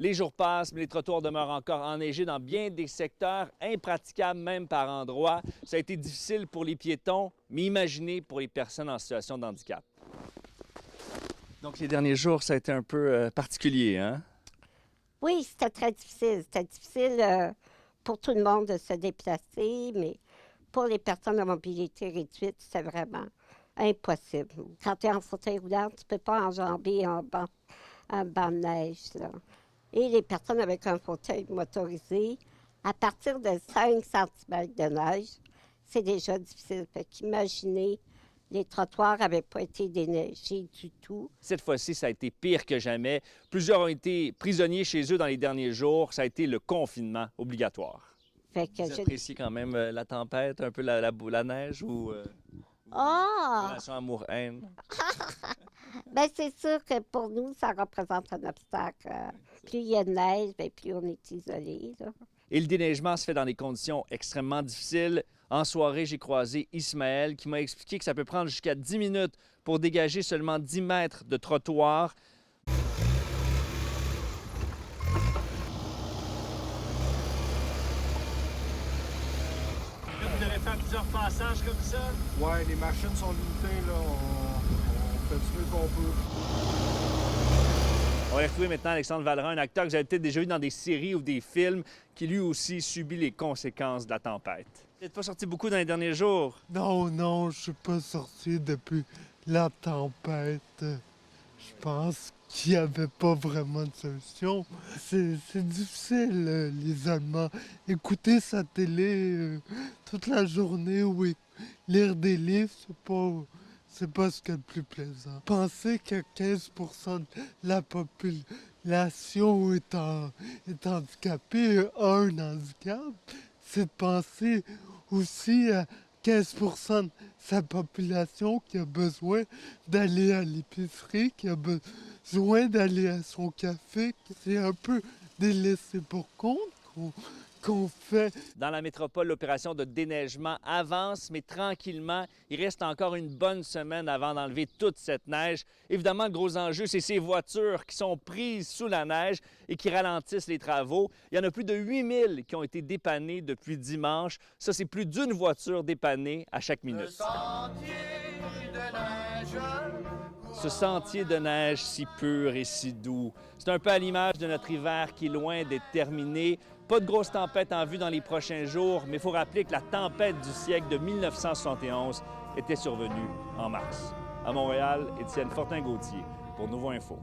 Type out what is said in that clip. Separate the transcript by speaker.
Speaker 1: Les jours passent, mais les trottoirs demeurent encore enneigés dans bien des secteurs, impraticables même par endroits. Ça a été difficile pour les piétons, mais imaginez pour les personnes en situation de handicap. Donc les derniers jours, ça a été un peu particulier, hein?
Speaker 2: Oui, c'était très difficile. C'était difficile pour tout le monde de se déplacer, mais pour les personnes à mobilité réduite, c'est vraiment impossible. Quand tu es en fauteuil roulant, tu ne peux pas enjamber un banc de neige, là. Et les personnes avec un fauteuil motorisé, à partir de 5 cm de neige, c'est déjà difficile. Fait qu'imaginez, les trottoirs n'avaient pas été déneigés du tout.
Speaker 1: Cette fois-ci, ça a été pire que jamais. Plusieurs ont été prisonniers chez eux dans les derniers jours. Ça a été le confinement obligatoire.
Speaker 2: Fait que
Speaker 1: Vous appréciez quand même la tempête, un peu la neige ou
Speaker 2: Ah!
Speaker 1: relation amour-haine?
Speaker 2: Bien, c'est sûr que pour nous, ça représente un obstacle. Plus il y a de neige, bien, plus on est isolé, là.
Speaker 1: Et le déneigement se fait dans des conditions extrêmement difficiles. En soirée, j'ai croisé Ismaël qui m'a expliqué que ça peut prendre jusqu'à 10 minutes pour dégager seulement 10 mètres de trottoir. Vous avez fait plusieurs passages comme ça?
Speaker 3: Ouais, les machines sont limitées, là. On fait du mieux qu'on peut.
Speaker 1: On va retrouver maintenant Alexandre Vallerin, un acteur que vous avez peut-être déjà vu dans des séries ou des films, qui lui aussi subit les conséquences de la tempête. Vous n'êtes pas sorti beaucoup dans les derniers jours.
Speaker 4: Non, je suis pas sorti depuis la tempête. Je pense qu'il n'y avait pas vraiment de solution. C'est difficile, l'isolement. Écouter sa télé toute la journée ou lire des livres, c'est pas ce qu'il y a de plus plaisant. Penser que 15% de la population est handicapée, a un handicap, c'est de penser aussi à 15% de sa population qui a besoin d'aller à l'épicerie, qui a besoin d'aller à son café. C'est un peu délaissé pour compte qu'on fait.
Speaker 1: Dans la métropole, l'opération de déneigement avance, mais tranquillement. Il reste encore une bonne semaine avant d'enlever toute cette neige. Évidemment, le gros enjeu, c'est ces voitures qui sont prises sous la neige et qui ralentissent les travaux. Il y en a plus de 8000 qui ont été dépannées depuis dimanche. Ça, c'est plus d'une voiture dépannée à chaque minute. Ce sentier de neige si pur et si doux. C'est un peu à l'image de notre hiver qui est loin d'être terminé. Pas de grosse tempête en vue dans les prochains jours, mais il faut rappeler que la tempête du siècle de 1971 était survenue en mars. À Montréal, Étienne Fortin-Gauthier pour Nouveau Info.